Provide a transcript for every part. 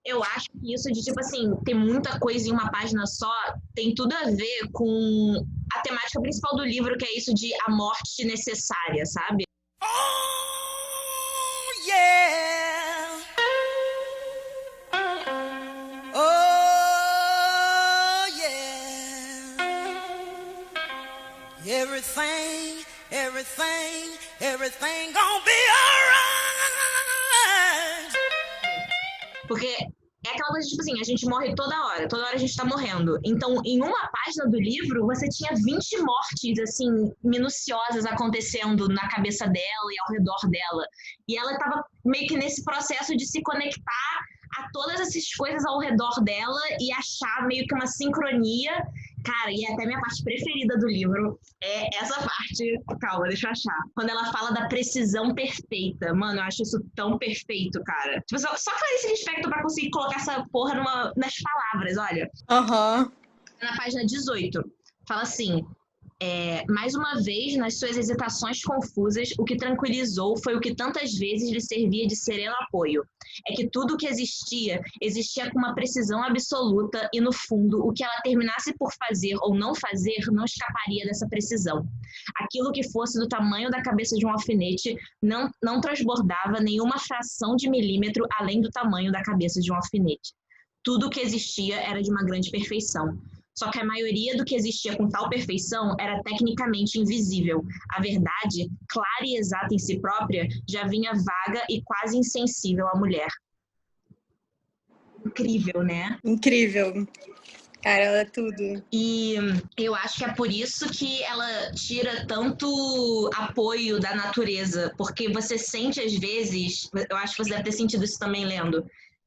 Eu acho que isso de, tipo assim, ter muita coisa em uma página só tem tudo a ver com a temática principal do livro, que é isso de a morte necessária, sabe? Oh, yeah. Oh, yeah. Everything gonna be alright. Porque é aquela coisa, tipo assim, a gente morre toda hora a gente tá morrendo. Então, em uma página do livro, você tinha 20 mortes, assim, minuciosas acontecendo na cabeça dela e ao redor dela. E ela tava meio que nesse processo de se conectar a todas essas coisas ao redor dela e achar meio que uma sincronia. Cara, e até minha parte preferida do livro é essa parte. Calma, deixa eu achar. Quando ela fala da precisão perfeita. Mano, eu acho isso tão perfeito, cara. Tipo, só Clarice Lispector pra conseguir colocar essa porra nas palavras, olha. Aham. Na página 18, fala assim: mais uma vez, nas suas hesitações confusas, o que tranquilizou foi o que tantas vezes lhe servia de sereno apoio. É que tudo o que existia com uma precisão absoluta e, no fundo, o que ela terminasse por fazer ou não fazer não escaparia dessa precisão. Aquilo que fosse do tamanho da cabeça de um alfinete não transbordava nenhuma fração de milímetro além do tamanho da cabeça de um alfinete. Tudo o que existia era de uma grande perfeição. Só que a maioria do que existia com tal perfeição era tecnicamente invisível. A verdade, clara e exata em si própria, já vinha vaga e quase insensível à mulher. Incrível, né? Incrível. Cara, ela é tudo. E eu acho que é por isso que ela tira tanto apoio da natureza, porque você sente às vezes, eu acho que você deve ter sentido isso também lendo,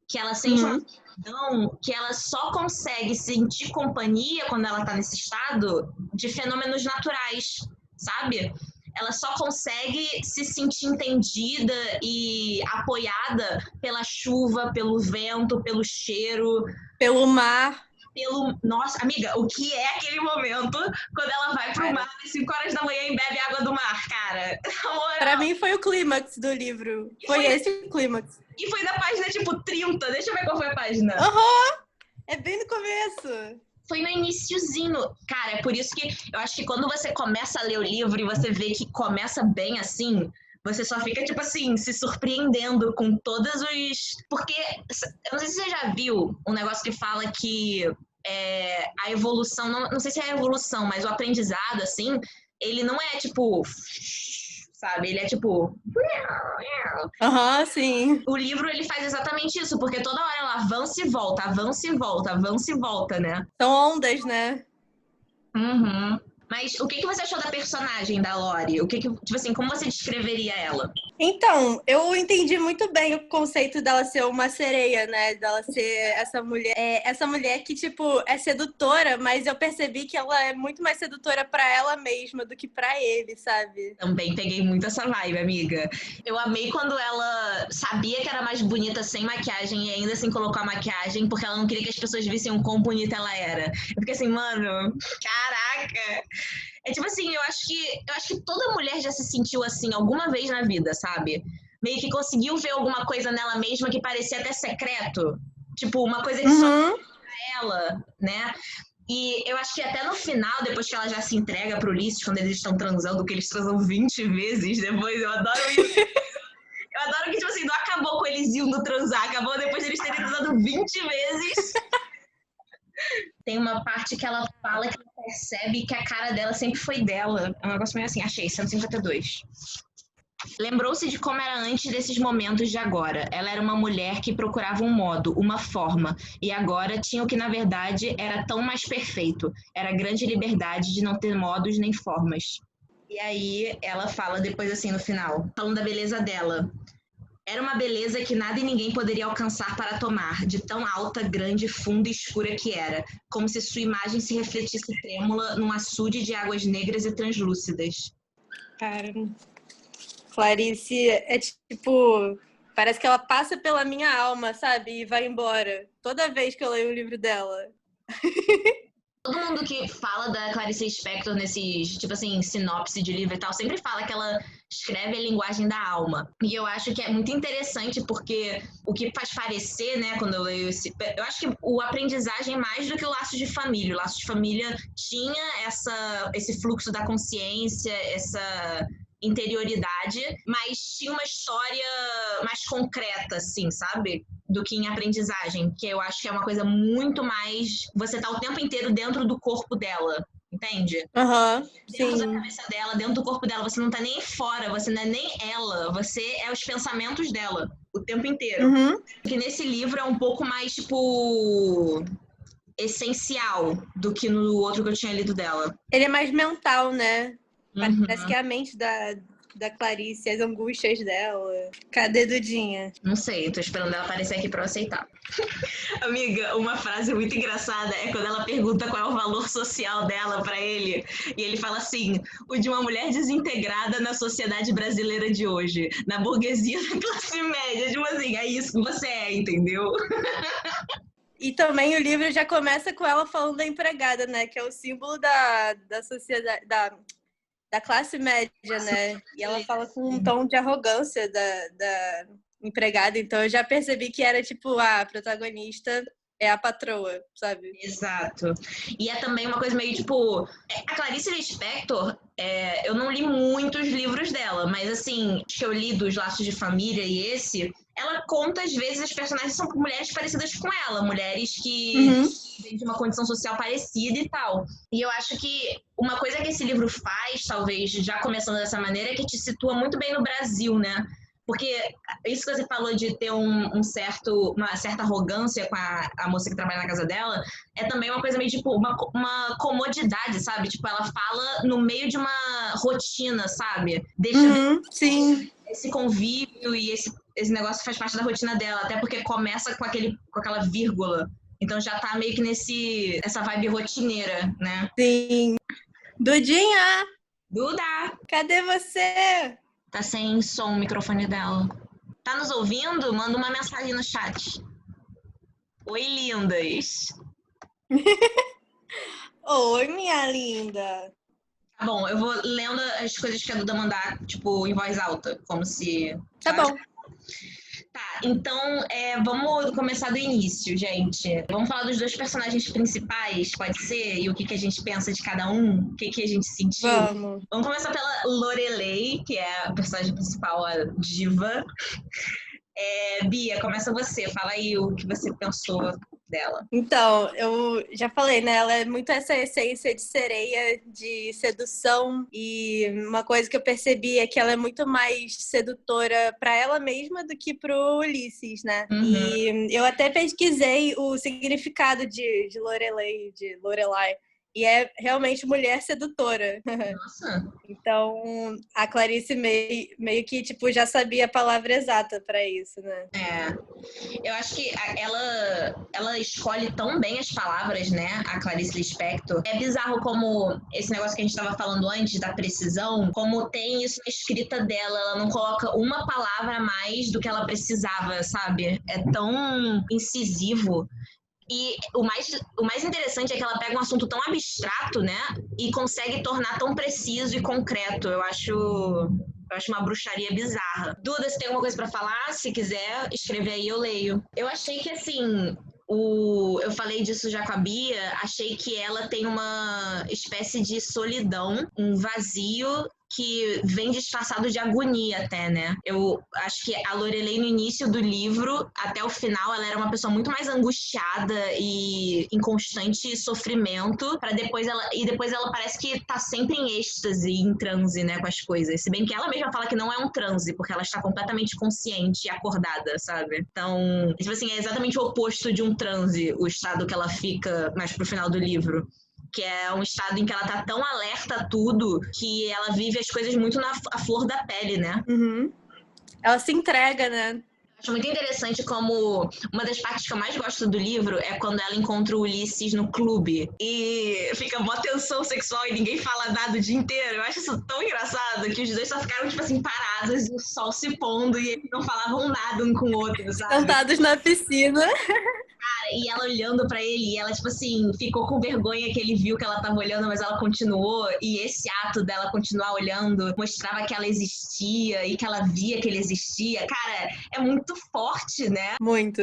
que ela sente uma solidão, que ela só consegue sentir companhia quando ela está nesse estado de fenômenos naturais, sabe? Ela só consegue se sentir entendida e apoiada pela chuva, pelo vento, pelo cheiro, Pelo mar. Nossa, amiga, o que é aquele momento quando ela vai pro mar às 5 horas da manhã e bebe água do mar, cara? Pra mim foi o clímax do livro. Foi esse o clímax. E foi na página, tipo, 30. Deixa eu ver qual foi a página. É bem no começo. Foi no iniciozinho. Cara, é por isso que eu acho que quando você começa a ler o livro e você vê que começa bem assim, você só fica, tipo assim, se surpreendendo com todos os... Porque, eu não sei se você já viu um negócio que fala que a evolução, não sei se é a evolução, mas o aprendizado, assim, ele não é, tipo... Sabe? Ele é, tipo... Sim. O livro, ele faz exatamente isso, porque toda hora ela avança e volta, avança e volta, avança e volta, né? São ondas, né? Uhum. Mas o que você achou da personagem da Lori? Tipo assim, como você descreveria ela? Então, eu entendi muito bem o conceito dela ser uma sereia, né? Dela ser essa mulher que, tipo, é sedutora, mas eu percebi que ela é muito mais sedutora pra ela mesma do que pra ele, sabe? Também peguei muito essa vibe, amiga. Eu amei quando ela sabia que era mais bonita sem maquiagem e ainda assim colocou a maquiagem, porque ela não queria que as pessoas vissem o quão bonita ela era. Eu fiquei assim, mano, caraca! É tipo assim, eu acho que toda mulher já se sentiu assim alguma vez na vida, sabe? Meio que conseguiu ver alguma coisa nela mesma que parecia até secreto. Tipo, uma coisa que só ela, né? E eu acho que até no final, depois que ela já se entrega pro Ulisses, quando eles estão transando, que eles transam 20 vezes depois, eu adoro isso. Eu adoro que, tipo assim, não acabou com eles indo transar, acabou depois de eles terem transado 20 vezes. Tem uma parte que ela fala que ela percebe que a cara dela sempre foi dela. É um negócio meio assim, achei, 152. Lembrou-se de como era antes desses momentos de agora. Ela era uma mulher que procurava um modo, uma forma, e agora tinha o que na verdade era tão mais perfeito. Era a grande liberdade de não ter modos nem formas. E aí ela fala depois assim no final, falando da beleza dela. Era uma beleza que nada e ninguém poderia alcançar para tomar, de tão alta, grande, funda e escura que era, como se sua imagem se refletisse trêmula num açude de águas negras e translúcidas. Cara, Clarice é tipo... Parece que ela passa pela minha alma, sabe? E vai embora. Toda vez que eu leio o livro dela. Todo mundo que fala da Clarice Lispector nesses, tipo assim, sinopse de livro e tal, sempre fala que ela escreve a linguagem da alma. E eu acho que é muito interessante porque o que faz parecer, né, quando eu leio eu acho que o aprendizagem mais do que o Laços de Família. O Laços de Família tinha esse fluxo da consciência, essa interioridade, mas tinha uma história mais concreta, assim, sabe? Do que em aprendizagem, que eu acho que é uma coisa muito mais... Você tá o tempo inteiro dentro do corpo dela, entende? Dentro da cabeça dela, dentro do corpo dela. Você não tá nem fora, você não é nem ela, você é os pensamentos dela o tempo inteiro. Porque nesse livro é um pouco mais, tipo... essencial do que no outro que eu tinha lido dela. Ele é mais mental, né? Parece que é a mente da Clarice, as angústias dela. Cadê Dudinha? Não sei, tô esperando ela aparecer aqui pra eu aceitar. Amiga, uma frase muito engraçada é quando ela pergunta qual é o valor social dela pra ele. E ele fala assim, o de uma mulher desintegrada na sociedade brasileira de hoje. Na burguesia da classe média. Tipo assim, é isso que você é, entendeu? E também o livro já começa com ela falando da empregada, né? Que é o símbolo da sociedade, da classe média, né? E ela fala com um tom de arrogância da empregada. Então eu já percebi que era tipo, a protagonista é a patroa, sabe? Exato. E é também uma coisa meio tipo... A Clarice Lispector, eu não li muitos livros dela, mas assim, acho que eu li dos Laços de Família e esse... Ela conta, às vezes, as personagens são mulheres parecidas com ela, mulheres que vêm de uma condição social parecida e tal. E eu acho que uma coisa que esse livro faz, talvez, já começando dessa maneira, é que te situa muito bem no Brasil, né? Porque isso que você falou de ter uma certa arrogância com a moça que trabalha na casa dela, é também uma coisa meio tipo uma comodidade, sabe? Tipo, ela fala no meio de uma rotina, sabe? Deixa sim. Esse convívio e esse negócio faz parte da rotina dela, até porque começa com aquela vírgula. Então já tá meio que essa vibe rotineira, né? Sim. Dudinha! Duda! Cadê você? Tá sem som o microfone dela. Tá nos ouvindo? Manda uma mensagem no chat. Oi, lindas! Oi, minha linda! Tá bom, eu vou lendo as coisas que a Duda mandar, tipo, em voz alta, como se... Tá bom. Tá, então vamos começar do início, gente. Vamos falar dos dois personagens principais, pode ser? E o que a gente pensa de cada um? O que a gente sentiu? Vamos começar pela Lorelei, que é a personagem principal, a diva. Bia, começa você. Fala aí o que você pensou dela. Então, eu já falei, né? Ela é muito essa essência de sereia, de sedução. E uma coisa que eu percebi é que ela é muito mais sedutora para ela mesma do que pro Ulisses, né? E eu até pesquisei o significado de Lorelei, de Lorelai. E é realmente mulher sedutora. Nossa! Então, a Clarice meio que, tipo, já sabia a palavra exata para isso, né? Eu acho que ela escolhe tão bem as palavras, né? A Clarice Lispector. É bizarro como esse negócio que a gente estava falando antes, da precisão, como tem isso na escrita dela. Ela não coloca uma palavra a mais do que ela precisava, sabe? É tão incisivo. E o mais interessante é que ela pega um assunto tão abstrato, né? E consegue tornar tão preciso e concreto. Eu acho uma bruxaria bizarra. Duda, se tem alguma coisa pra falar, se quiser, escrever aí, eu leio. Eu achei que, assim... Eu falei disso já com a Bia, achei que ela tem uma espécie de solidão, um vazio que vem disfarçado de agonia até, né? Eu acho que a Lorelei no início do livro, até o final, ela era uma pessoa muito mais angustiada e em constante sofrimento, depois ela parece que tá sempre em êxtase, em transe, né, com as coisas. Se bem que ela mesma fala que não é um transe, porque ela está completamente consciente e acordada, sabe? Então, tipo assim, é exatamente o oposto de um transe, o estado que ela fica mais pro final do livro. Que é um estado em que ela tá tão alerta a tudo que ela vive as coisas muito à flor da pele, né? Ela se entrega, né? Acho muito interessante como uma das partes que eu mais gosto do livro é quando ela encontra o Ulisses no clube e fica mó tensão sexual e ninguém fala nada o dia inteiro. Eu acho isso tão engraçado que os dois só ficaram, tipo assim, parados, o sol se pondo e eles não falavam nada um com o outro, sabe? Sentados na piscina. Cara, E ela olhando pra ele, e ela, tipo assim, ficou com vergonha que ele viu que ela tava olhando, mas ela continuou. E esse ato dela continuar olhando mostrava que ela existia e que ela via que ele existia. Cara, é muito forte, né? Muito.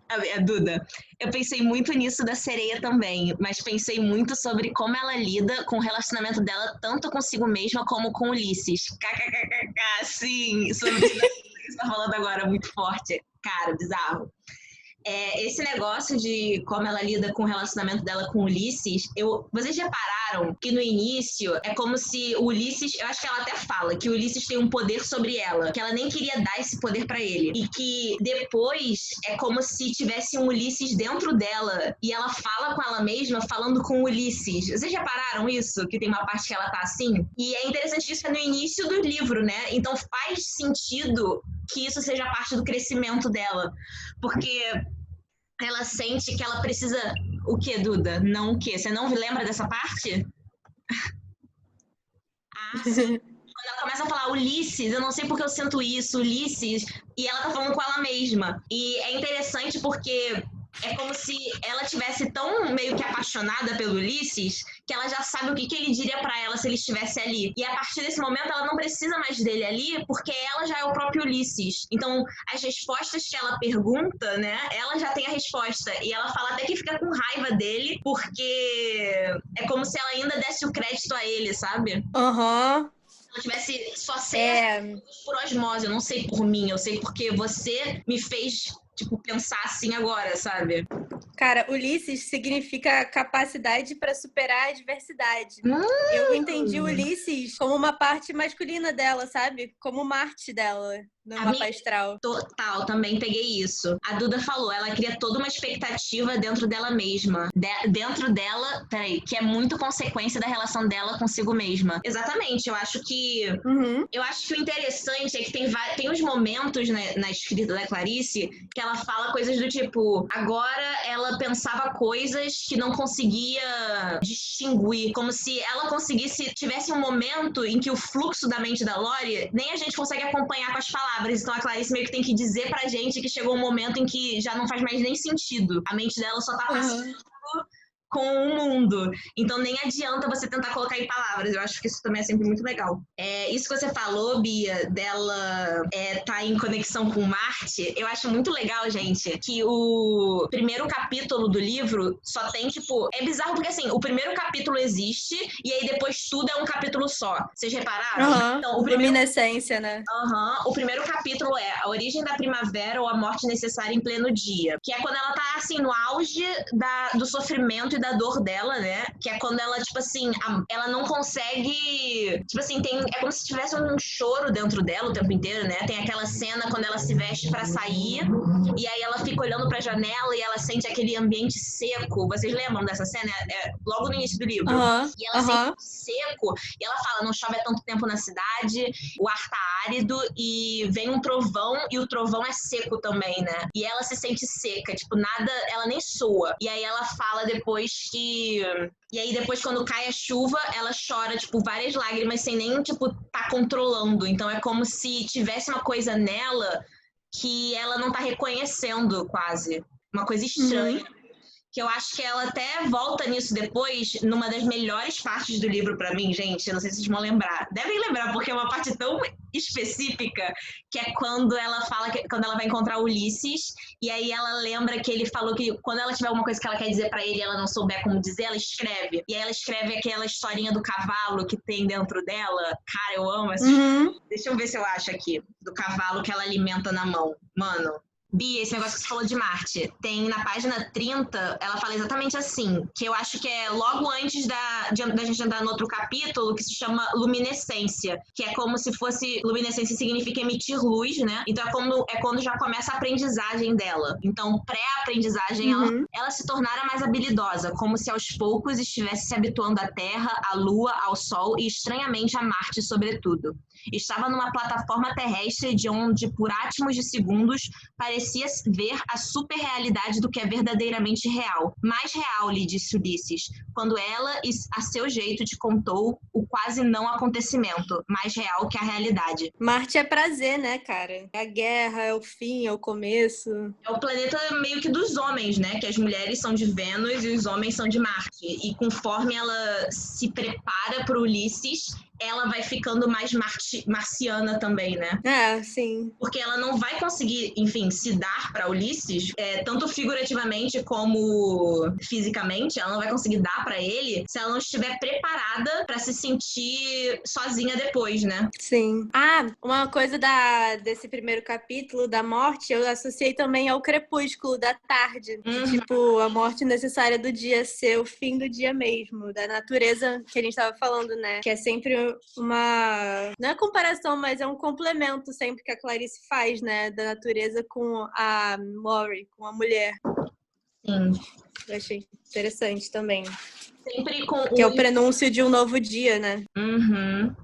A Duda, eu pensei muito nisso da sereia também, mas pensei muito sobre como ela lida com o relacionamento dela, tanto consigo mesma como com Ulisses. KKKKK, sim, sobre isso que você tá falando agora, muito forte. Cara, bizarro. Esse negócio de como ela lida com o relacionamento dela com o Ulisses, vocês repararam que no início é como se o Ulisses, eu acho que ela até fala que o Ulisses tem um poder sobre ela, que ela nem queria dar esse poder pra ele, e que depois é como se tivesse um Ulisses dentro dela, e ela fala com ela mesma falando com o Ulisses. Vocês repararam isso? Que tem uma parte que ela tá assim? E é interessante isso, é no início do livro, né? Então faz sentido que isso seja parte do crescimento dela, porque ela sente que ela precisa... O quê, Duda? Não o quê? Você não lembra dessa parte? Sim. Quando ela começa a falar Ulisses, eu não sei porque eu sinto isso, Ulisses, e ela tá falando com ela mesma. E é interessante porque é como se ela tivesse tão meio que apaixonada pelo Ulisses que ela já sabe o que ele diria pra ela se ele estivesse ali. E a partir desse momento ela não precisa mais dele ali porque ela já é o próprio Ulisses. Então as respostas que ela pergunta, né, ela já tem a resposta. E ela fala até que fica com raiva dele porque é como se ela ainda desse o crédito a ele, sabe? Aham. Se ela tivesse só ser por osmose, eu não sei por mim, eu sei porque você me fez... tipo, pensar assim agora, sabe? Cara, Ulisses significa capacidade para superar a adversidade. Eu entendi Ulisses como uma parte masculina dela, sabe? Como Marte dela no mapa astral. Total, também peguei isso. A Duda falou, ela cria toda uma expectativa dentro dela mesma. Dentro dela, peraí, que é muito consequência da relação dela consigo mesma. Exatamente, eu acho que... Eu acho que o interessante é que tem uns momentos, né, na escrita da Clarice que ela fala coisas do tipo, agora ela pensava coisas que não conseguia distinguir, como se ela tivesse um momento em que o fluxo da mente da Lori, nem a gente consegue acompanhar com as palavras, então a Clarice meio que tem que dizer pra gente que chegou um momento em que já não faz mais nem sentido, a mente dela só tá passando com o mundo. Então nem adianta você tentar colocar em palavras. Eu acho que isso também é sempre muito legal. Isso que você falou, Bia, dela tá em conexão com Marte, eu acho muito legal, gente, que o primeiro capítulo do livro só tem, tipo... É bizarro porque, assim, o primeiro capítulo existe e aí depois tudo é um capítulo só. Vocês repararam? Então, Luminescência, né? O primeiro capítulo é A Origem da Primavera ou a Morte Necessária em Pleno Dia, que é quando ela tá, assim, no auge do sofrimento e da dor dela, né? Que é quando ela, tipo assim, ela não consegue... Tipo assim, é como se tivesse um choro dentro dela o tempo inteiro, né? Tem aquela cena quando ela se veste pra sair e aí ela fica olhando pra janela e ela sente aquele ambiente seco. Vocês lembram dessa cena? Logo no início do livro. E ela sente seco e ela fala, não chove há tanto tempo na cidade, o ar tá árido e vem um trovão e o trovão é seco também, né? E ela se sente seca, tipo, nada, ela nem soa. E aí ela fala depois que... E aí depois quando cai a chuva, ela chora, tipo, várias lágrimas sem nem, tipo, tá controlando. Então é como se tivesse uma coisa nela que ela não tá reconhecendo quase. Uma coisa estranha. Que eu acho que ela até volta nisso depois, numa das melhores partes do livro pra mim, gente. Eu não sei se vocês vão lembrar. Devem lembrar, porque é uma parte tão específica, que é quando ela fala, quando ela vai encontrar o Ulisses, e aí ela lembra que ele falou que quando ela tiver alguma coisa que ela quer dizer pra ele e ela não souber como dizer, ela escreve. E aí ela escreve aquela historinha do cavalo que tem dentro dela. Cara, eu amo essa história. Deixa eu ver se eu acho aqui. Do cavalo que ela alimenta na mão. Mano... Bia, esse negócio que você falou de Marte, tem na página 30, ela fala exatamente assim, que eu acho que é logo antes da gente entrar no outro capítulo, que se chama luminescência, que é como se fosse, luminescência significa emitir luz, né? Então é quando já começa a aprendizagem dela. Então, pré-aprendizagem, ela se tornara mais habilidosa, como se aos poucos estivesse se habituando à Terra, à Lua, ao Sol e estranhamente a Marte, sobretudo. Estava numa plataforma terrestre de onde, por átomos de segundos, parecia parecia ver a super-realidade do que é verdadeiramente real. Mais real, lhe disse Ulisses, quando ela, a seu jeito, te contou o quase não acontecimento, mais real que a realidade. Marte é prazer, né, cara? É a guerra, é o fim, é o começo. É o planeta meio que dos homens, né? Que as mulheres são de Vênus e os homens são de Marte. E conforme ela se prepara para Ulisses, ela vai ficando mais marciana também, né? É, sim. Porque ela não vai conseguir, enfim, se dar para Ulisses, tanto figurativamente como fisicamente, ela não vai conseguir dar para ele se ela não estiver preparada para se sentir sozinha depois, né? Sim. Ah, uma coisa desse primeiro capítulo da morte, eu associei também ao crepúsculo da tarde. De, tipo, a morte necessária do dia ser o fim do dia mesmo, da natureza que a gente tava falando, né? Que é sempre uma... Não é comparação, mas é um complemento sempre que a Clarice faz, né? Da natureza com a Laurie, com a mulher. Sim. Eu achei interessante também. Sempre com que é o prenúncio de um novo dia, né?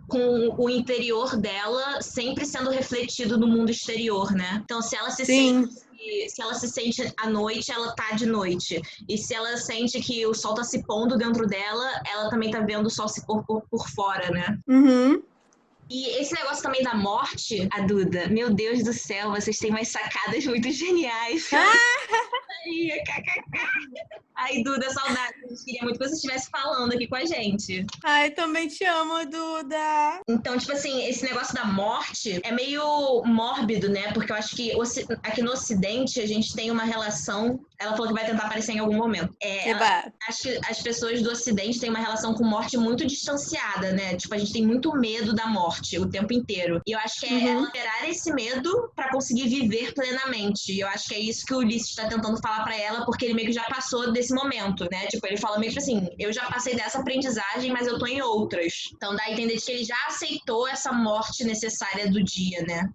Com o interior dela sempre sendo refletido no mundo exterior, né? Então, se ela se sente à noite, ela tá de noite. E se ela sente que o sol tá se pondo dentro dela, ela também tá vendo o sol se pôr por fora, né? E esse negócio também da morte, a Duda, meu Deus do céu, vocês têm umas sacadas muito geniais. Ai, Duda, saudade. A gente queria muito que você estivesse falando aqui com a gente. Ai, também te amo, Duda. Então, tipo assim, esse negócio da morte é meio mórbido, né? Porque eu acho que aqui no Ocidente a gente tem uma relação... Ela falou que vai tentar aparecer em algum momento. Acho que as pessoas do Ocidente têm uma relação com morte muito distanciada, né? Tipo, a gente tem muito medo da morte o tempo inteiro. E eu acho que é ela gerar esse medo pra conseguir viver plenamente. E eu acho que é isso que o Ulisses tá tentando falar pra ela, porque ele meio que já passou desse momento, né? Tipo, ele fala meio que assim, eu já passei dessa aprendizagem, mas eu tô em outras. Então dá a entender que ele já aceitou essa morte necessária do dia, né?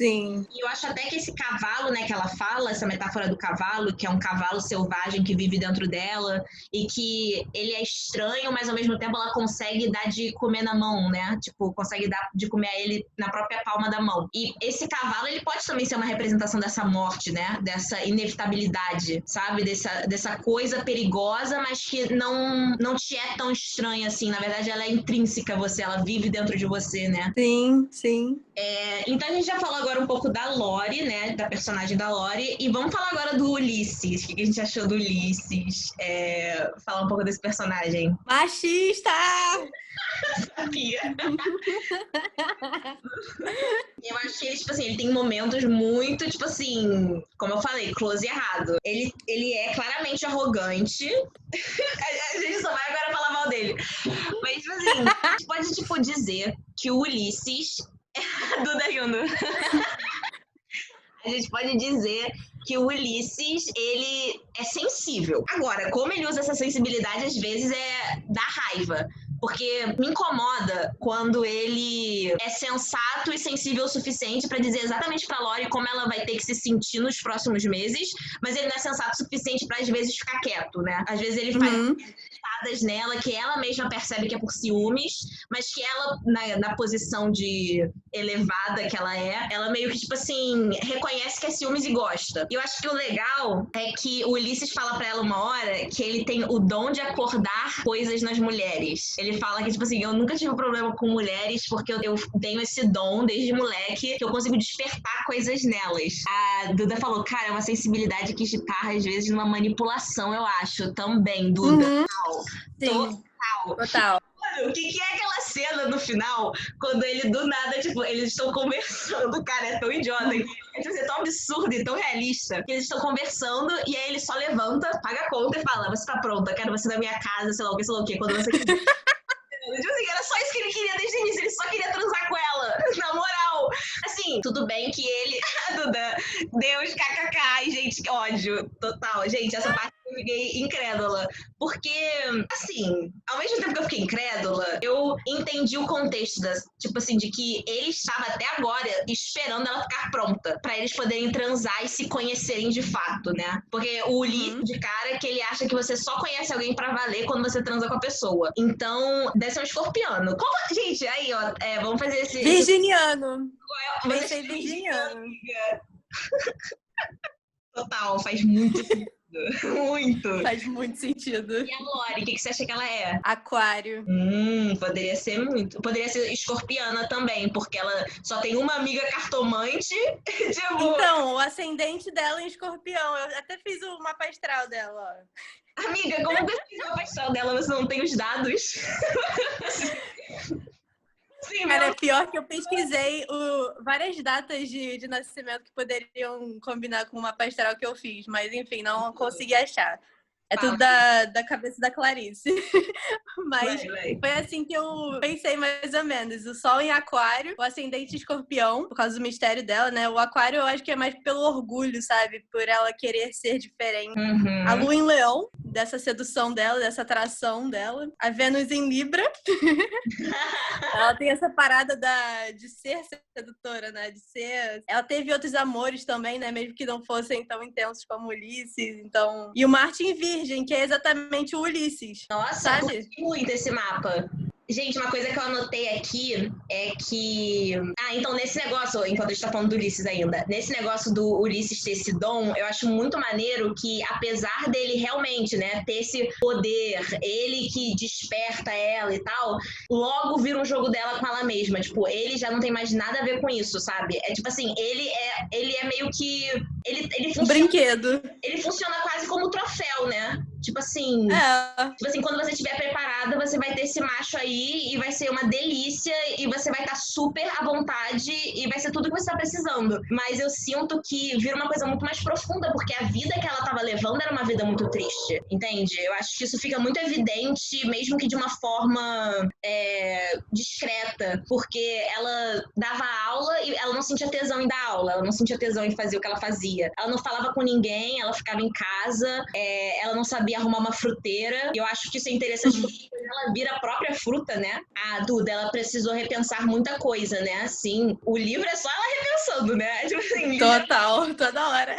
Sim. E eu acho até que esse cavalo, né, que ela fala, essa metáfora do cavalo, que é um cavalo selvagem que vive dentro dela e que ele é estranho, mas ao mesmo tempo ela consegue dar de comer na mão, né? Tipo, consegue dar de comer a ele na própria palma da mão. E esse cavalo, ele pode também ser uma representação dessa morte, né? Dessa inevitabilidade, sabe? Dessa coisa perigosa, mas que não te é tão estranha assim. Na verdade, ela é intrínseca a você, ela vive dentro de você, né? Sim, sim. Então a gente já falou agora um pouco da Laurie, né? Da personagem da Laurie. E vamos falar agora do Ulisses. O que a gente achou do Ulisses? Falar um pouco desse personagem. Machista! Sabia. Eu acho que ele, tipo assim, ele tem momentos muito, tipo assim, como eu falei, close e errado. Ele é claramente arrogante. A gente só vai agora falar mal dele. Mas, tipo assim, a gente pode, tipo, dizer que o Ulisses... Duda rindo. A gente pode dizer que o Ulisses, ele é sensível. Agora, como ele usa essa sensibilidade, às vezes dá raiva. Porque me incomoda quando ele é sensato e sensível o suficiente pra dizer exatamente pra Laurie como ela vai ter que se sentir nos próximos meses, mas ele não é sensato o suficiente pra, às vezes, ficar quieto, né? Às vezes ele faz piadas nela que ela mesma percebe que é por ciúmes, mas que ela, na posição de elevada que ela meio que, tipo assim, reconhece que é ciúmes e gosta. E eu acho que o legal é que o Ulisses fala pra ela uma hora que ele tem o dom de acordar coisas nas mulheres. Ele fala que, tipo assim, eu nunca tive problema com mulheres porque eu tenho esse dom desde moleque que eu consigo despertar coisas nelas. A Duda falou, cara, é uma sensibilidade que esbarra às vezes numa manipulação, eu acho, também, Duda. Sim. Total. Mano, o que é aquela cena no final, quando ele do nada, tipo, eles estão conversando, cara, é tão idiota, é tão absurdo e tão realista, que eles estão conversando e aí ele só levanta, paga a conta e fala, você tá pronta, quero você na minha casa, sei lá o que, quando você quiser. Tipo assim, era só isso que ele queria desde o início, ele só queria transar com ela, na moral. Assim, tudo bem que ele... Duda, Deus, kkk, ai, gente, que ódio, total. Gente, essa parte eu fiquei incrédula. Porque, assim, ao mesmo tempo que eu fiquei incrédula, eu entendi o contexto, tipo assim, de que ele estava até agora esperando ela ficar pronta, pra eles poderem transar e se conhecerem de fato, né? Porque o Ulisses, de cara, é que ele acha que você só conhece alguém pra valer quando você transa com a pessoa. Então, deve ser um escorpiano. Gente, aí, ó, vamos fazer esse... Virginiano. Você Pensei virginiano. Total, faz muito sentido. Muito. Faz muito sentido. E a Lori, o que você acha que ela é? Aquário. Poderia ser muito. Poderia ser escorpiana também, porque ela só tem uma amiga cartomante. Tipo, Então, o ascendente dela em escorpião. Eu até fiz o mapa astral dela, ó. amiga, como você fez a paixão dela? Você não tem os dados? Sim, Cara, meu. é pior que eu pesquisei várias datas de nascimento que poderiam combinar com o mapa astral que eu fiz, mas enfim, não consegui achar. É tudo da cabeça da Clarice. Mas Vai. foi assim que eu pensei mais ou menos. O Sol em Aquário, o ascendente Escorpião, por causa do mistério dela, né? O Aquário eu acho que é mais pelo orgulho, sabe? Por ela querer ser diferente. Uhum. A Lua em Leão, dessa sedução dela, dessa atração dela. A Vênus em Libra. Ela tem essa parada de ser sedutora, né? De ser... Ela teve outros amores também, né? Mesmo que não fossem tão intensos como Ulisses. Então... E o Marte em Virgem, que é exatamente o Ulisses. Nossa, sabe? curti muito esse mapa. Gente, uma coisa que eu anotei aqui é que... então nesse negócio, enquanto a gente tá falando do Ulisses ainda, nesse negócio do Ulisses ter esse dom, eu acho muito maneiro que, apesar dele realmente, né, ter esse poder, ele que desperta ela e tal, logo vira um jogo dela com ela mesma. Tipo, ele já não tem mais nada a ver com isso, sabe? É tipo assim, ele é meio que... Ele funciona, Brinquedo. ele funciona quase como troféu, né? Tipo assim... Tipo assim, quando você estiver preparada, você vai ter esse macho aí e vai ser uma delícia e você vai estar super à vontade e vai ser tudo que você está precisando. Mas eu sinto que vira uma coisa muito mais profunda, porque a vida que ela estava levando era uma vida muito triste, entende? Eu acho que isso fica muito evidente, mesmo que de uma forma discreta, porque ela dava aula e ela não sentia tesão em dar aula, ela não sentia tesão em fazer o que ela fazia. Ela não falava com ninguém, ela ficava em casa, ela não sabia arrumar uma fruteira. E eu acho que isso é interessante porque ela vira a própria fruta, né? A Duda, ela precisou repensar muita coisa, né? Assim, o livro é só ela repensando, né? Tipo assim, Total, toda hora.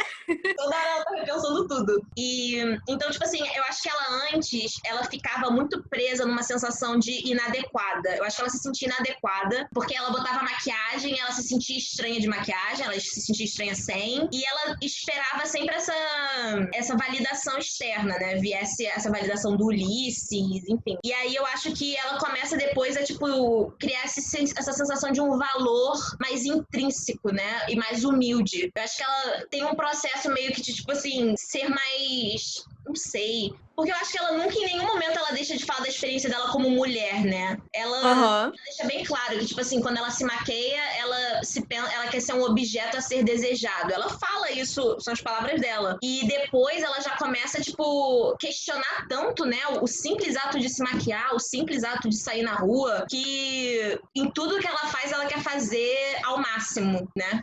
toda hora ela tá repensando tudo. E então, tipo assim, eu acho que ela antes, ela ficava muito presa numa sensação de inadequada. Eu acho que ela se sentia inadequada, porque ela botava maquiagem, ela se sentia estranha de maquiagem, ela se sentia estranha sem, e ela esperava sempre essa validação externa, né? Viesse essa validação do Ulisses, enfim. E aí eu acho que ela começa depois a, tipo, criar essa sensação de um valor mais intrínseco, né? E mais humilde. Eu acho que ela tem um processo meio que de, tipo assim, ser mais... Não sei. Porque eu acho que ela nunca, em nenhum momento, ela deixa de falar da experiência dela como mulher, né? Ela deixa bem claro que, tipo assim, quando ela se maqueia, ela quer ser um objeto a ser desejado. Ela fala isso, são as palavras dela. E depois ela já começa, tipo, questionar tanto, né? O simples ato de se maquiar, o simples ato de sair na rua, que em tudo que ela faz, ela quer fazer ao máximo, né?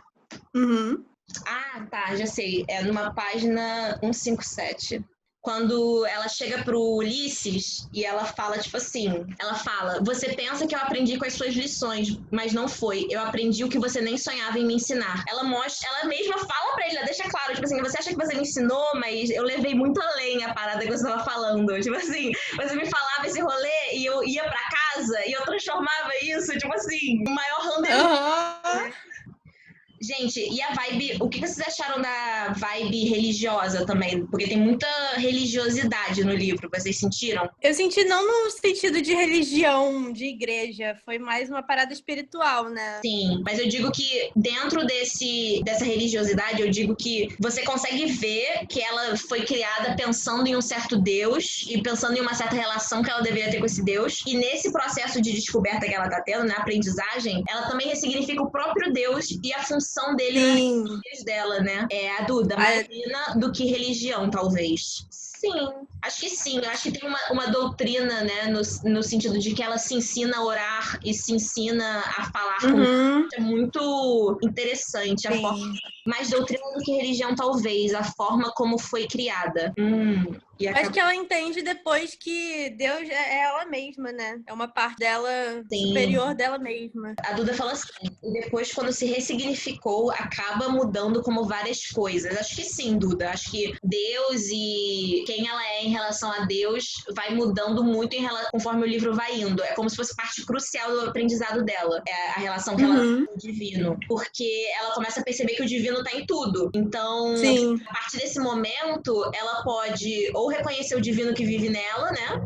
Tá, já sei. É numa página 157. Quando ela chega pro Ulisses e ela fala, tipo assim, ela fala, você pensa que eu aprendi com as suas lições, mas não foi. Eu aprendi o que você nem sonhava em me ensinar. Ela mesma fala pra ele, ela deixa claro, tipo assim, você acha que você me ensinou, mas eu levei muito além a parada que você tava falando. Tipo assim, você me falava esse rolê e eu ia pra casa e eu transformava isso, tipo assim, o maior rendezvous. Gente, e a vibe, o que vocês acharam da vibe religiosa também? Porque tem muita religiosidade no livro, vocês sentiram? Eu senti não no sentido de religião, de igreja, foi mais uma parada espiritual, né? Sim, mas eu digo que dentro dessa religiosidade, eu digo que você consegue ver que ela foi criada pensando em um certo Deus e pensando em uma certa relação que ela deveria ter com esse Deus. E nesse processo de descoberta que ela tá tendo, na aprendizagem, ela também ressignifica o próprio Deus e a função dele nas vidas dela, né? É a Duda, mais do que religião, talvez. Sim, acho que sim. Eu acho que tem uma doutrina, né, no sentido de que ela se ensina a orar e se ensina a falar com Deus. É muito interessante. A forma, mais doutrina do que religião, talvez. A forma como foi criada. Acho que ela entende depois que Deus é ela mesma, né? É uma parte dela superior dela mesma. A Duda fala assim, e depois quando se ressignificou, acaba mudando como várias coisas. Acho que sim, Duda. Acho que Deus e quem ela é em relação a Deus vai mudando muito conforme o livro vai indo. É como se fosse parte crucial do aprendizado dela, é a relação que ela tem com o divino. Porque ela começa a perceber que o divino tá em tudo. Então, Sim. a partir desse momento, ela pode ou reconhecer o divino que vive nela, né?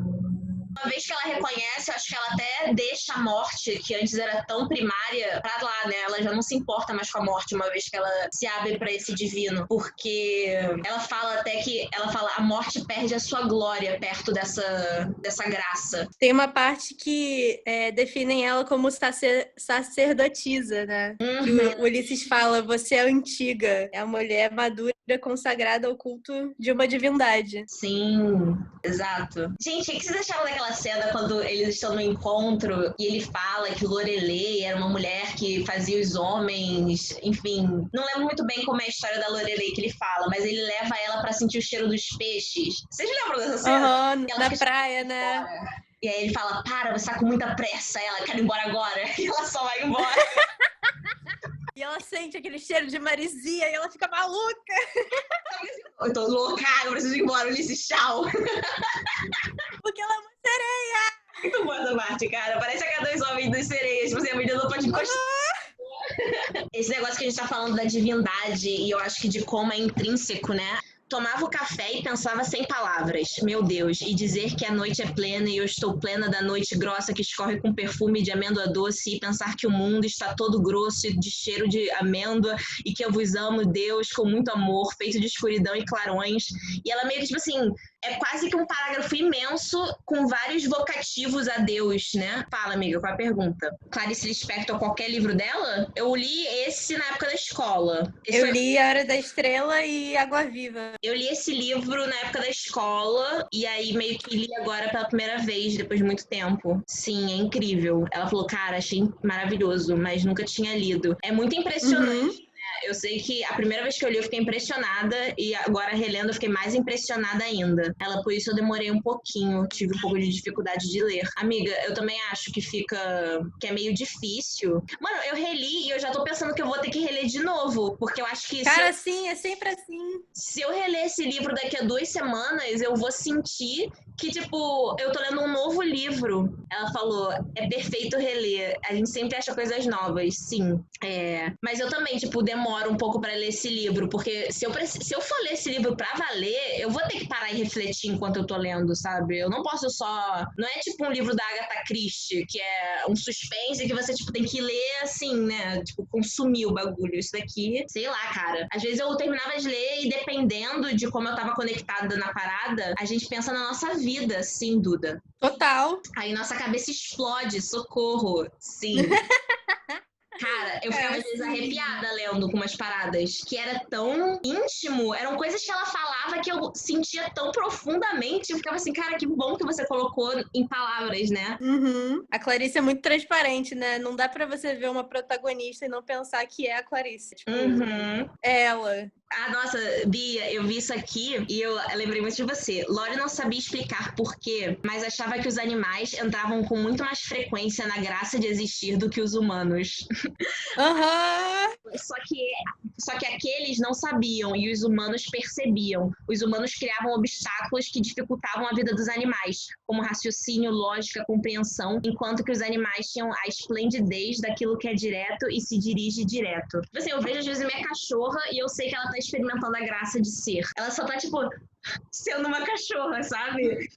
Uma vez que ela reconhece, eu acho que ela até deixa a morte, que antes era tão primária, pra lá, né? Ela já não se importa mais com a morte, uma vez que ela se abre pra esse divino. Porque ela fala até que, a morte perde a sua glória perto dessa graça. Tem uma parte que definem ela como sacerdotisa, né? Que o Ulisses fala, você é antiga, é a mulher madura consagrada ao culto de uma divindade. Sim, exato. Gente, o que vocês acharam daquela cena quando eles estão no encontro e ele fala que Lorelei era uma mulher que fazia os homens, enfim, não lembro muito bem como é a história da Lorelei que ele fala, mas ele leva ela pra sentir o cheiro dos peixes. Vocês lembram dessa cena? Na praia, né? E aí ele fala, para, você tá com muita pressa. Ela quer ir embora agora. E ela só vai embora. E ela sente aquele cheiro de maresia e ela fica maluca. Eu tô louca, eu preciso ir embora, Ulisses, tchau. Porque ela é uma sereia. Muito boa essa parte, cara. Parece a dois homens das sereias. Você, a menina não pode encostar. Esse negócio que a gente tá falando da divindade, e eu acho que de como é intrínseco, né? Tomava o café e pensava sem palavras. Meu Deus, e dizer que a noite é plena e eu estou plena da noite grossa que escorre com perfume de amêndoa doce e pensar que o mundo está todo grosso de cheiro de amêndoa e que eu vos amo, Deus, com muito amor, feito de escuridão e clarões. E ela meio que, tipo assim, é quase que um parágrafo imenso com vários vocativos a Deus, né? Fala, amiga, qual é a pergunta? Clarice Lispector, qualquer livro dela? Eu li esse na época da escola. Eu li A Hora da Estrela e Água Viva. Eu li esse livro na época da escola e aí meio que li agora pela primeira vez, depois de muito tempo. Sim, é incrível. Ela falou, cara, achei maravilhoso, mas nunca tinha lido. É muito impressionante. Eu sei que a primeira vez que eu li eu fiquei impressionada e agora relendo eu fiquei mais impressionada ainda. Por isso eu demorei um pouquinho, tive um pouco de dificuldade de ler. Amiga, eu também acho que é meio difícil. Mano, eu reli e eu já tô pensando que eu vou ter que reler de novo, porque eu acho que... Cara, sim, é sempre assim. Se eu reler esse livro daqui a 2 semanas, eu vou sentir que, tipo, eu tô lendo um novo livro. Ela falou, é perfeito reler. A gente sempre acha coisas novas, sim. Mas eu também, tipo, demoro um pouco pra ler esse livro, porque se eu for ler esse livro pra valer, eu vou ter que parar e refletir enquanto eu tô lendo, sabe? Eu não posso só... Não é tipo um livro da Agatha Christie, que é um suspense que você, tipo, tem que ler assim, né? Tipo, consumir o bagulho. Isso daqui, sei lá, cara. Às vezes eu terminava de ler e dependendo de como eu tava conectada na parada, a gente pensa na nossa vida, sim, Duda. Total. Aí nossa cabeça explode, socorro. Sim. Cara, eu ficava às vezes arrepiada lendo com umas paradas que era tão íntimo, eram coisas que ela falava que eu sentia tão profundamente. Eu ficava assim, cara, que bom que você colocou em palavras, né? A Clarice é muito transparente, né? Não dá pra você ver uma protagonista e não pensar que é a Clarice. Tipo, é ela. Ah, nossa, Bia, eu vi isso aqui e eu lembrei muito de você. Lori não sabia explicar por quê, mas achava que os animais entravam com muito mais frequência na graça de existir do que os humanos. Só que aqueles não sabiam e os humanos percebiam. Os humanos criavam obstáculos que dificultavam a vida dos animais, como raciocínio, lógica, compreensão, enquanto que os animais tinham a esplendidez daquilo que é direto e se dirige direto. Assim, eu vejo às vezes a minha cachorra e eu sei que ela tá experimentando a graça de ser. Ela só tá, tipo, sendo uma cachorra, sabe?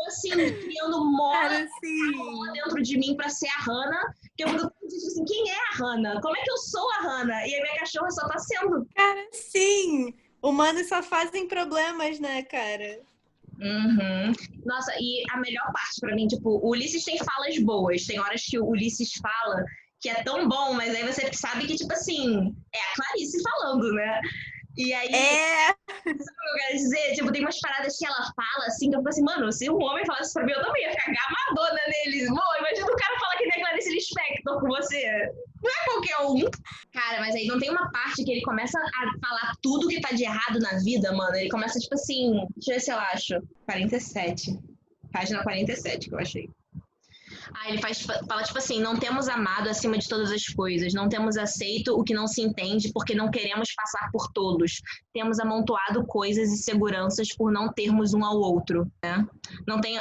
Assim, criando mola dentro de mim pra ser a Hannah, que eu fico assim, quem é a Hannah? Como é que eu sou a Hannah? E a minha cachorra só tá sendo. Cara, sim! Humanos só fazem problemas, né, cara? Nossa, e a melhor parte pra mim, tipo, o Ulisses tem falas boas, tem horas que o Ulisses fala que é tão bom, mas aí você sabe que, tipo assim, é a Clarice falando, né? E aí, sabe o que eu quero dizer? Tipo, tem umas paradas que ela fala, assim, que eu fico assim, mano, se um homem falasse isso pra mim, eu também ia ficar gamadona neles. Bom, imagina o cara falar que nem a Clarice Lispector com você. Não é qualquer um. Cara, mas aí não tem uma parte que ele começa a falar tudo que tá de errado na vida, mano. Ele começa, tipo assim, deixa eu ver se eu acho. 47. Página 47 que eu achei. Ele fala tipo assim, não temos amado acima de todas as coisas, não temos aceito o que não se entende porque não queremos passar por todos. Temos amontoado coisas e seguranças por não termos um ao outro, né?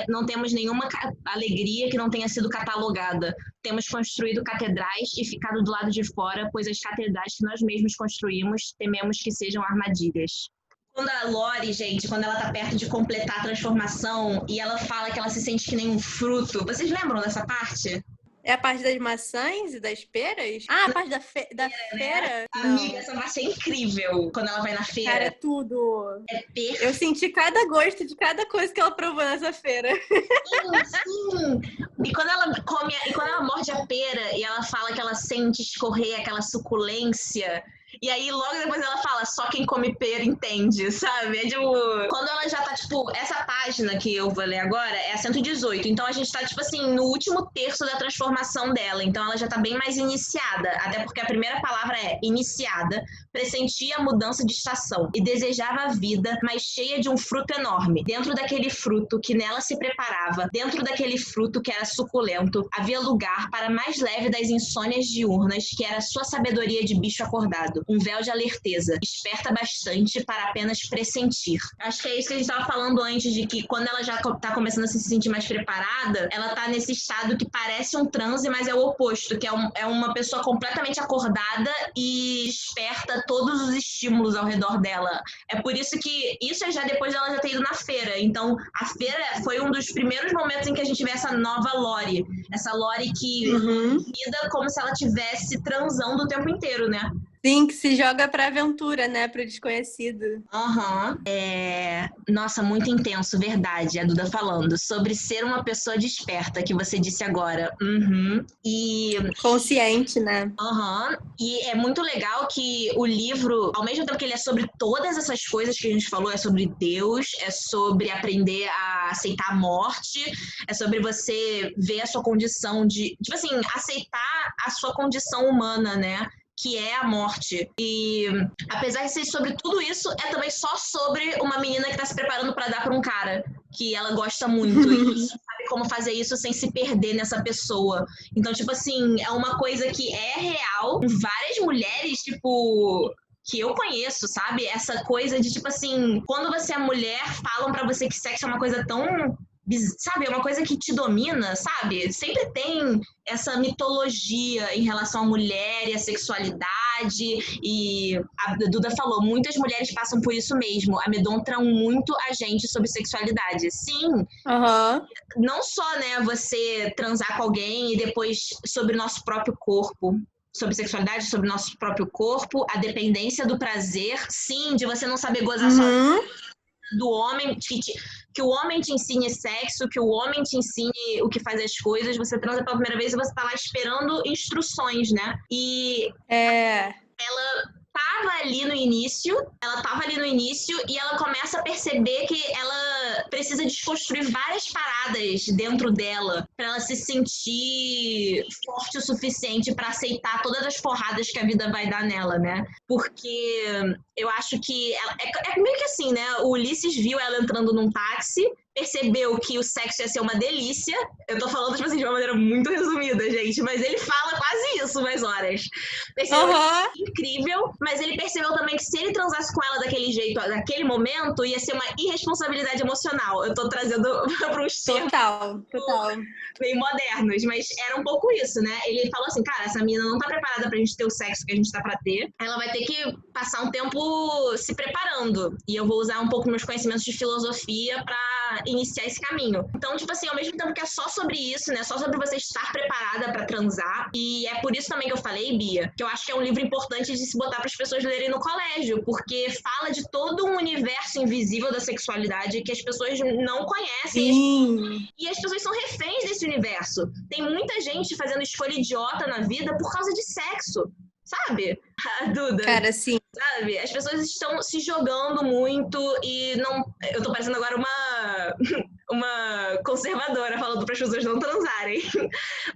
Não temos nenhuma alegria que não tenha sido catalogada. Temos construído catedrais e ficado do lado de fora, pois as catedrais que nós mesmos construímos tememos que sejam armadilhas. Quando a Lori, gente, quando ela tá perto de completar a transformação e ela fala que ela se sente que nem um fruto, vocês lembram dessa parte? É a parte das maçãs e das peras? Ah, a parte da feira? Né? Amiga, essa parte é incrível quando ela vai na feira. Cara, é tudo. É perfeito. Eu senti cada gosto de cada coisa que ela provou nessa feira. Sim. E quando ela morde a pera e ela fala que ela sente escorrer aquela suculência. E aí, logo depois ela fala, só quem come pera entende, sabe? É tipo, quando ela já tá, tipo, essa página que eu vou ler agora é a 118. Então a gente tá, tipo assim, no último terço da transformação dela. Então ela já tá bem mais iniciada. Até porque a primeira palavra é iniciada, pressentia a mudança de estação e desejava a vida, mas cheia de um fruto enorme. Dentro daquele fruto que nela se preparava, dentro daquele fruto que era suculento, havia lugar para a mais leve das insônias diurnas, que era a sua sabedoria de bicho acordado. Um véu de alerteza, esperta bastante para apenas pressentir. Acho que é isso que a gente estava falando antes, de que quando ela já está começando a se sentir mais preparada, ela está nesse estado que parece um transe, mas é o oposto, que é uma pessoa completamente acordada e esperta todos os estímulos ao redor dela. É por isso que isso é já depois dela já ter ido na feira. Então, a feira foi um dos primeiros momentos em que a gente vê essa nova Lori. Essa Lori que lida como se ela estivesse transando o tempo inteiro, né? Sim, que se joga pra aventura, né? Pro desconhecido. Nossa, muito intenso, verdade, a Duda falando. Sobre ser uma pessoa desperta, que você disse agora. E... consciente, né? E é muito legal que o livro, ao mesmo tempo que ele é sobre todas essas coisas que a gente falou, é sobre Deus, é sobre aprender a aceitar a morte, é sobre você ver a sua condição de... tipo assim, aceitar a sua condição humana, né? Que é a morte. E apesar de ser sobre tudo isso, é também só sobre uma menina que tá se preparando para dar para um cara que ela gosta muito e sabe como fazer isso sem se perder nessa pessoa. Então, tipo assim, é uma coisa que é real. Várias mulheres, tipo... que eu conheço, sabe? Essa coisa de, tipo assim, quando você é mulher, falam pra você que sexo é uma coisa tão... sabe, é uma coisa que te domina, sabe? Sempre tem essa mitologia em relação à mulher e à sexualidade, e a Duda falou, muitas mulheres passam por isso mesmo, amedrontam muito a gente sobre sexualidade. Sim, não só, né, você transar com alguém e depois sobre o nosso próprio corpo, sobre sexualidade, sobre o nosso próprio corpo, a dependência do prazer, sim, de você não saber gozar sozinho, do homem, que o homem te ensine sexo, que o homem te ensine o que faz as coisas, você transa pela primeira vez e você tá lá esperando instruções, né? E ela tava ali no início e ela começa a perceber que ela precisa desconstruir várias paradas dentro dela pra ela se sentir forte o suficiente pra aceitar todas as porradas que a vida vai dar nela, né? Porque eu acho que ela, é meio que assim, né? O Ulisses viu ela entrando num táxi, percebeu que o sexo ia ser uma delícia. Eu tô falando, tipo assim, de uma maneira muito resumida, gente, mas ele fala quase isso mais horas. Percebeu que incrível, mas ele percebeu também que se ele transasse com ela daquele jeito, naquele momento, ia ser uma irresponsabilidade emocional. Eu tô trazendo para uns termos total. meio modernos, mas era um pouco isso, né? Ele falou assim, cara, essa menina não tá preparada pra gente ter o sexo que a gente tá pra ter. Ela vai ter que passar um tempo se preparando. E eu vou usar um pouco meus conhecimentos de filosofia pra iniciar esse caminho. Então, tipo assim, ao mesmo tempo que é só sobre isso, né? Só sobre você estar preparada pra transar. E é por isso também que eu falei, Bia, que eu acho que é um livro importante de se botar para as pessoas lerem no colégio, porque fala de todo um universo invisível da sexualidade que as pessoas não conhecem. E as pessoas são reféns desse universo. Tem muita gente fazendo escolha idiota na vida por causa de sexo. Sabe? Duda. Cara, sim. Sabe? As pessoas estão se jogando muito e não... Eu tô parecendo agora uma conservadora, falando para as pessoas não transarem.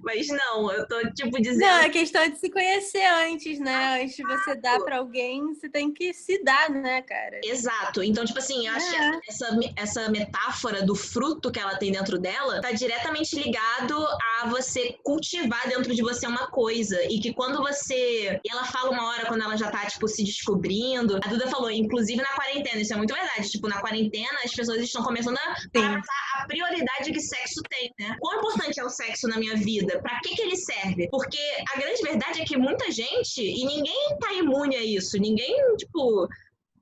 Mas não, eu tô, tipo, dizendo... Não, é questão de se conhecer antes, né? Antes de você dar pra alguém, você tem que se dar, né, cara? Exato. Então, tipo assim, eu acho que essa metáfora do fruto que ela tem dentro dela tá diretamente ligado a você cultivar dentro de você uma coisa. E que quando você... E ela fala uma hora, quando ela já tá, tipo, se descobrindo. A Duda falou, inclusive na quarentena, isso é muito verdade. Tipo, na quarentena, as pessoas estão começando a pensar a prioridade que sexo tem, né? Quão importante é o sexo na minha vida? Pra que ele serve? Porque a grande verdade é que muita gente, e ninguém tá imune a isso, ninguém, tipo...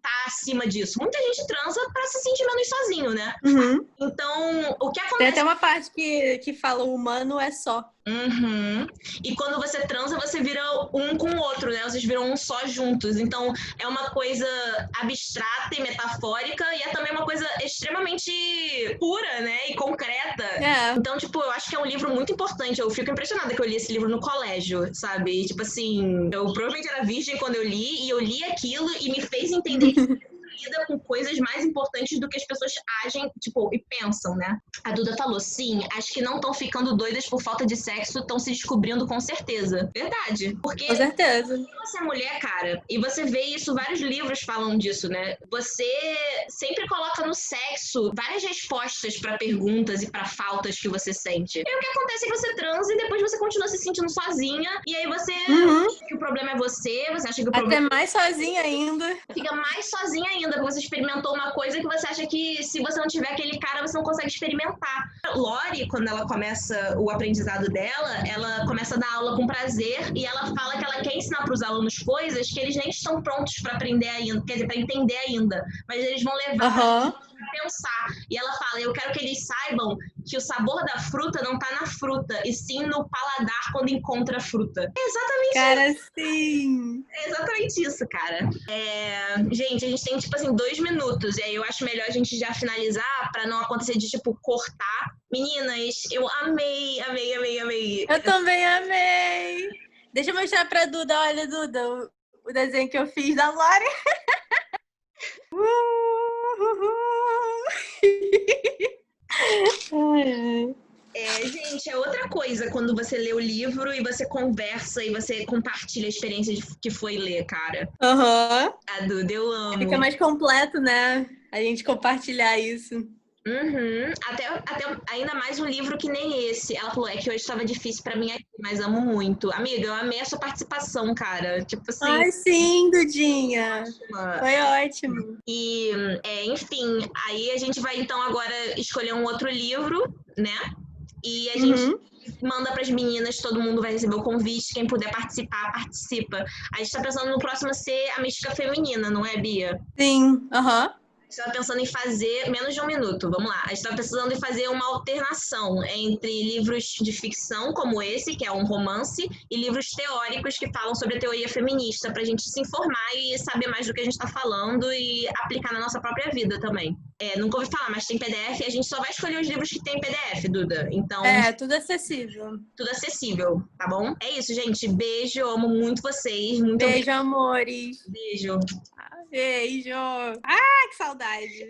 tá acima disso. Muita gente transa pra se sentir menos sozinho, né? Uhum. Então, o que acontece... Tem até uma parte que fala o humano é só. Uhum. E quando você transa, você vira um com o outro, né? Vocês viram um só juntos. Então, é uma coisa abstrata e metafórica e é também uma coisa extremamente pura, né? E concreta. É. Então, tipo, eu acho que é um livro muito importante. Eu fico impressionada que eu li esse livro no colégio, sabe? E, tipo assim, eu provavelmente era virgem quando eu li e eu li aquilo e me fez entender que lida com coisas mais importantes do que as pessoas agem, tipo, e pensam, né? A Duda falou, sim, acho que não estão ficando doidas por falta de sexo, estão se descobrindo com certeza. Verdade. Porque com certeza. você é mulher, cara, e você vê isso, vários livros falam disso, né? Você sempre coloca no sexo várias respostas pra perguntas e pra faltas que você sente. E o que acontece é que você transa e depois você continua se sentindo sozinha, e aí você acha que o problema é você acha que o problema... Até mais sozinha ainda. Fica mais sozinha ainda, porque você experimentou uma coisa que você acha que se você não tiver aquele cara, você não consegue experimentar. Lori, quando ela começa o aprendizado dela, ela começa a dar aula com prazer e ela fala que ela quer ensinar para os alunos coisas que eles nem estão prontos para aprender ainda, quer dizer, para entender ainda, mas eles vão levar para pensar. E ela fala, eu quero que eles saibam que o sabor da fruta não tá na fruta, e sim no paladar quando encontra a fruta. É exatamente cara, isso. Sim. É exatamente isso, cara. Gente, a gente tem, tipo assim, 2 minutos, e aí eu acho melhor a gente já finalizar pra não acontecer de, tipo, cortar. Meninas, eu amei. Eu também amei. Deixa eu mostrar pra Duda. Olha, Duda, o desenho que eu fiz da Lore. Gente, é outra coisa quando você lê o livro e você conversa e você compartilha a experiência que foi ler, cara. A Duda, eu amo. Fica mais completo, né? A gente compartilhar isso. Até ainda mais um livro que nem esse. Ela falou, é que hoje estava difícil pra mim aqui, mas amo muito. Amiga, eu amei a sua participação, cara. Tipo assim... Ai, sim, Dudinha. Ótima. Foi ótimo. E, enfim, aí a gente vai, então, agora escolher um outro livro, né? E a gente manda pras meninas, todo mundo vai receber o convite. Quem puder participar, participa. A gente tá pensando no próximo ser a mística feminina, não é, Bia? Sim, A gente estava pensando em fazer, menos de 1 minuto, vamos lá. A gente estava pensando em fazer uma alternação entre livros de ficção, como esse, que é um romance, e livros teóricos que falam sobre a teoria feminista, para a gente se informar e saber mais do que a gente está falando e aplicar na nossa própria vida também. Nunca ouvi falar, mas tem PDF, e a gente só vai escolher os livros que tem PDF, Duda. Então... tudo acessível. Tudo acessível, tá bom? É isso, gente. Beijo, eu amo muito vocês. Beijo, amores. Beijo. Beijo. Que saudade.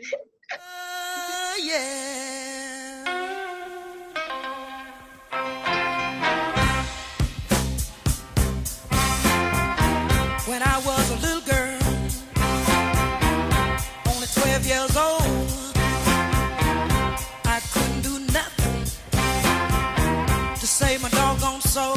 Oh, yeah. When I was a little girl, only 12 years old, I couldn't do nothing to save my doggone soul.